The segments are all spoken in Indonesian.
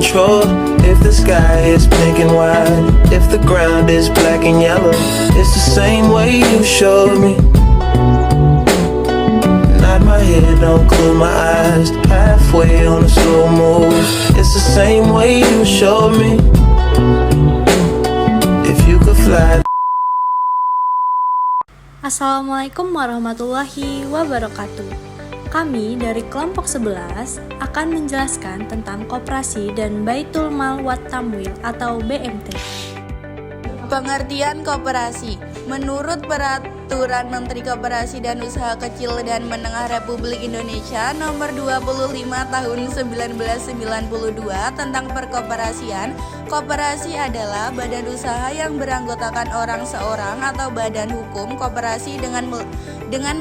control. If the sky is pink and white, if the ground is black and yellow, it's the same way you showed me. Nod my head, don't close my eyes. Halfway on a slow move, it's the same way you showed me. If you could fly. Assalamualaikum warahmatullahi wabarakatuh. Kami dari kelompok 11 akan menjelaskan tentang Koperasi dan Baitul Mal wat Tamwil atau BMT. Pengertian koperasi. Menurut Peraturan Menteri Koperasi dan Usaha Kecil dan Menengah Republik Indonesia Nomor 25 Tahun 1992 tentang perkoperasian, koperasi adalah badan usaha yang beranggotakan orang seorang atau badan hukum koperasi dengan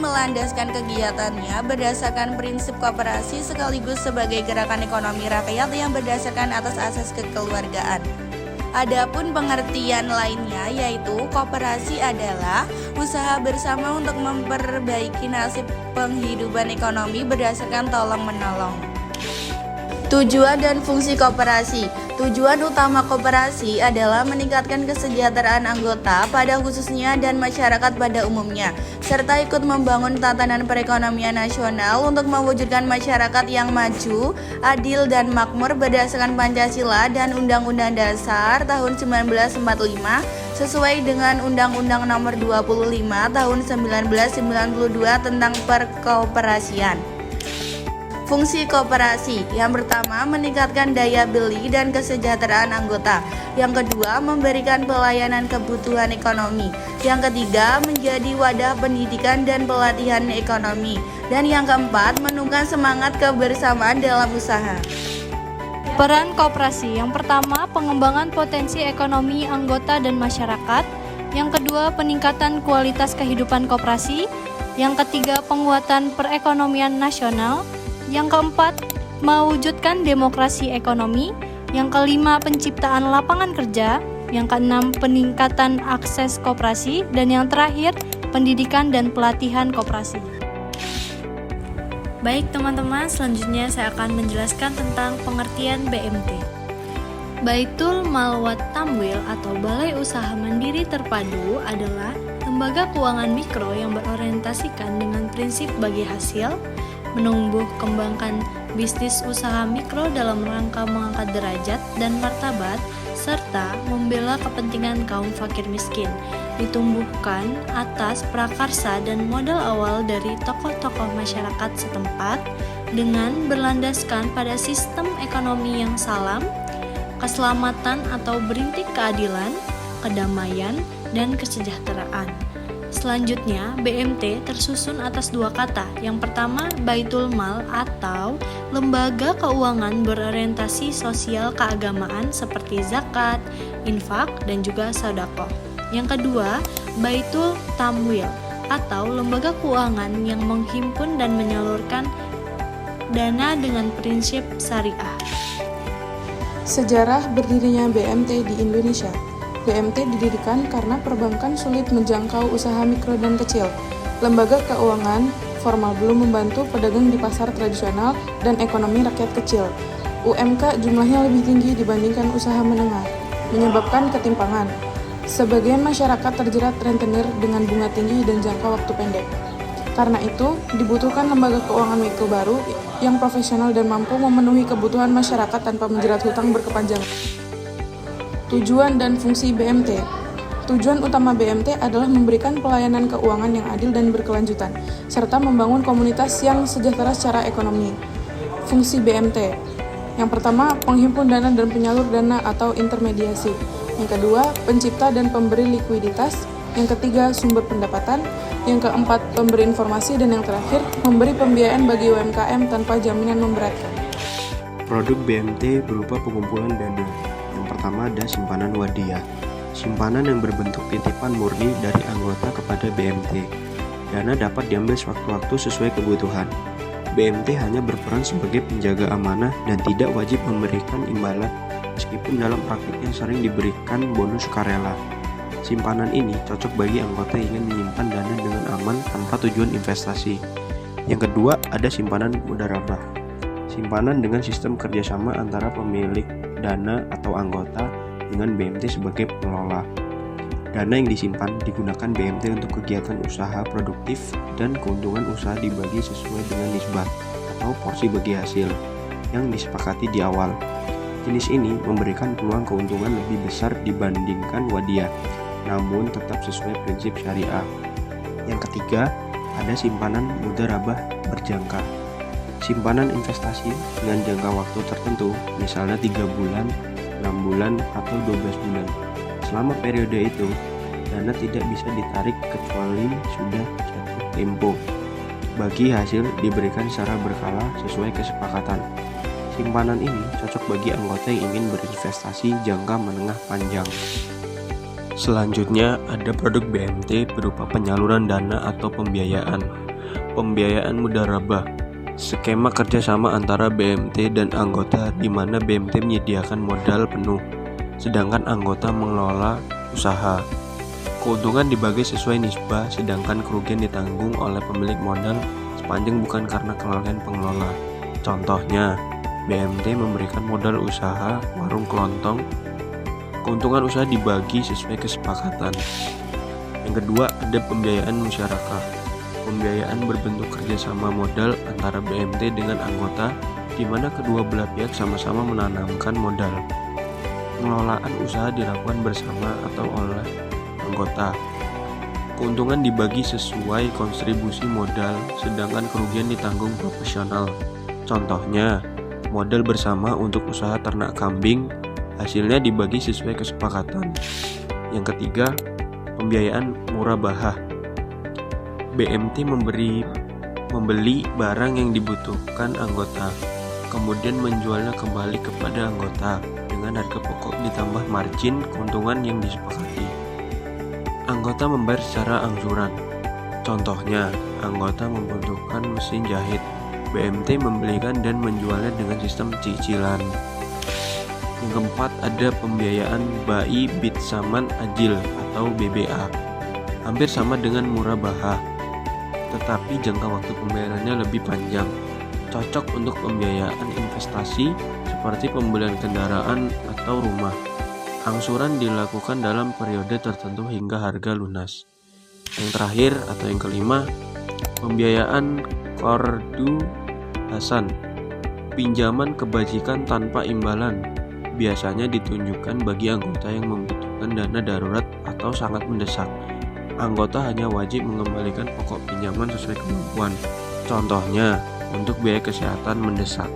melandaskan kegiatannya berdasarkan prinsip koperasi sekaligus sebagai gerakan ekonomi rakyat yang berdasarkan atas asas kekeluargaan. Adapun pengertian lainnya yaitu koperasi adalah usaha bersama untuk memperbaiki nasib penghidupan ekonomi berdasarkan tolong-menolong. Tujuan dan fungsi koperasi. Tujuan utama koperasi adalah meningkatkan kesejahteraan anggota pada khususnya dan masyarakat pada umumnya, serta ikut membangun tatanan perekonomian nasional untuk mewujudkan masyarakat yang maju, adil dan makmur berdasarkan Pancasila dan Undang-Undang Dasar tahun 1945 sesuai dengan Undang-Undang Nomor 25 tahun 1992 tentang perkoperasian. Fungsi koperasi. Yang pertama, meningkatkan daya beli dan kesejahteraan anggota. Yang kedua, memberikan pelayanan kebutuhan ekonomi. Yang ketiga, menjadi wadah pendidikan dan pelatihan ekonomi. Dan yang keempat, menumbuhkan semangat kebersamaan dalam usaha. Peran koperasi. Yang pertama, pengembangan potensi ekonomi anggota dan masyarakat. Yang kedua, peningkatan kualitas kehidupan koperasi. Yang ketiga, penguatan perekonomian nasional. Yang keempat, mewujudkan demokrasi ekonomi. Yang kelima, penciptaan lapangan kerja. Yang keenam, peningkatan akses koperasi. Dan yang terakhir, pendidikan dan pelatihan koperasi. Baik teman-teman, selanjutnya saya akan menjelaskan tentang pengertian BMT. Baitul Mal wat Tamwil atau Balai Usaha Mandiri Terpadu adalah lembaga keuangan mikro yang berorientasikan dengan prinsip bagi hasil, menumbuh kembangkan bisnis usaha mikro dalam rangka mengangkat derajat dan martabat, serta membela kepentingan kaum fakir miskin, ditumbuhkan atas prakarsa dan modal awal dari tokoh-tokoh masyarakat setempat dengan berlandaskan pada sistem ekonomi yang salam, keselamatan atau berintik keadilan, kedamaian, dan kesejahteraan. Selanjutnya, BMT tersusun atas dua kata. Yang pertama, Baitul Mal atau lembaga keuangan berorientasi sosial keagamaan seperti zakat, infak, dan juga sedekah. Yang kedua, Baitul Tamwil atau lembaga keuangan yang menghimpun dan menyalurkan dana dengan prinsip syariah. Sejarah berdirinya BMT di Indonesia. BMT didirikan karena perbankan sulit menjangkau usaha mikro dan kecil. Lembaga keuangan formal belum membantu pedagang di pasar tradisional dan ekonomi rakyat kecil. UMK jumlahnya lebih tinggi dibandingkan usaha menengah, menyebabkan ketimpangan. Sebagian masyarakat terjerat rentenir dengan bunga tinggi dan jangka waktu pendek. Karena itu, dibutuhkan lembaga keuangan mikro baru yang profesional dan mampu memenuhi kebutuhan masyarakat tanpa menjerat hutang berkepanjangan. Tujuan dan fungsi BMT. Tujuan utama BMT adalah memberikan pelayanan keuangan yang adil dan berkelanjutan, serta membangun komunitas yang sejahtera secara ekonomi. Fungsi BMT. Yang pertama, penghimpun dana dan penyalur dana atau intermediasi. Yang kedua, pencipta dan pemberi likuiditas. Yang ketiga, sumber pendapatan. Yang keempat, pemberi informasi. Dan yang terakhir, memberi pembiayaan bagi UMKM tanpa jaminan memberatkan. Produk BMT berupa pengumpulan dana. Pertama ada simpanan wadiah, simpanan yang berbentuk titipan murni dari anggota kepada BMT. Dana dapat diambil sewaktu-waktu sesuai kebutuhan. BMT hanya berperan sebagai penjaga amanah dan tidak wajib memberikan imbalan, meskipun dalam praktiknya sering diberikan bonus sukarela. Simpanan ini cocok bagi anggota yang ingin menyimpan dana dengan aman tanpa tujuan investasi. Yang kedua ada simpanan mudharabah, simpanan dengan sistem kerjasama antara pemilik dana atau anggota dengan BMT sebagai pengelola. Dana yang disimpan digunakan BMT untuk kegiatan usaha produktif dan keuntungan usaha dibagi sesuai dengan nisbah atau porsi bagi hasil yang disepakati di awal. Jenis ini memberikan peluang keuntungan lebih besar dibandingkan wadiah, namun tetap sesuai prinsip syariah. Yang ketiga, ada simpanan mudharabah berjangka. Simpanan investasi dengan jangka waktu tertentu, misalnya 3 bulan, 6 bulan, atau 12 bulan. Selama periode itu, dana tidak bisa ditarik kecuali sudah jatuh tempo. Bagi hasil diberikan secara berkala sesuai kesepakatan. Simpanan ini cocok bagi anggota yang ingin berinvestasi jangka menengah panjang. Selanjutnya ada produk BMT berupa penyaluran dana atau pembiayaan. Pembiayaan mudharabah, skema kerjasama antara BMT dan anggota di mana BMT menyediakan modal penuh, sedangkan anggota mengelola usaha. Keuntungan dibagi sesuai nisbah, sedangkan kerugian ditanggung oleh pemilik modal sepanjang bukan karena kelalaian pengelola. Contohnya, BMT memberikan modal usaha warung kelontong. Keuntungan usaha dibagi sesuai kesepakatan. Yang kedua, ada pembiayaan musyarakah. Pembiayaan berbentuk kerjasama modal antara BMT dengan anggota, di mana kedua belah pihak sama-sama menanamkan modal. Pengelolaan usaha dilakukan bersama atau oleh anggota. Keuntungan dibagi sesuai kontribusi modal, sedangkan kerugian ditanggung profesional. Contohnya, modal bersama untuk usaha ternak kambing, hasilnya dibagi sesuai kesepakatan. Yang ketiga, pembiayaan murabahah. BMT membeli barang yang dibutuhkan anggota, kemudian menjualnya kembali kepada anggota dengan harga pokok ditambah margin keuntungan yang disepakati. Anggota membayar secara angsuran. Contohnya, anggota membutuhkan mesin jahit. BMT membelikan dan menjualnya dengan sistem cicilan. Yang keempat, ada pembiayaan bai bid saman ajil atau BBA. Hampir sama dengan murabahah, tetapi jangka waktu pembayarannya lebih panjang. Cocok untuk pembiayaan investasi seperti pembelian kendaraan atau rumah. Angsuran dilakukan dalam periode tertentu hingga harga lunas. Yang terakhir atau yang kelima, pembiayaan qardu hasan, pinjaman kebajikan tanpa imbalan, biasanya ditunjukkan bagi anggota yang membutuhkan dana darurat atau sangat mendesak. Anggota hanya wajib mengembalikan pokok pinjaman sesuai kemampuan. Contohnya, untuk biaya kesehatan mendesak.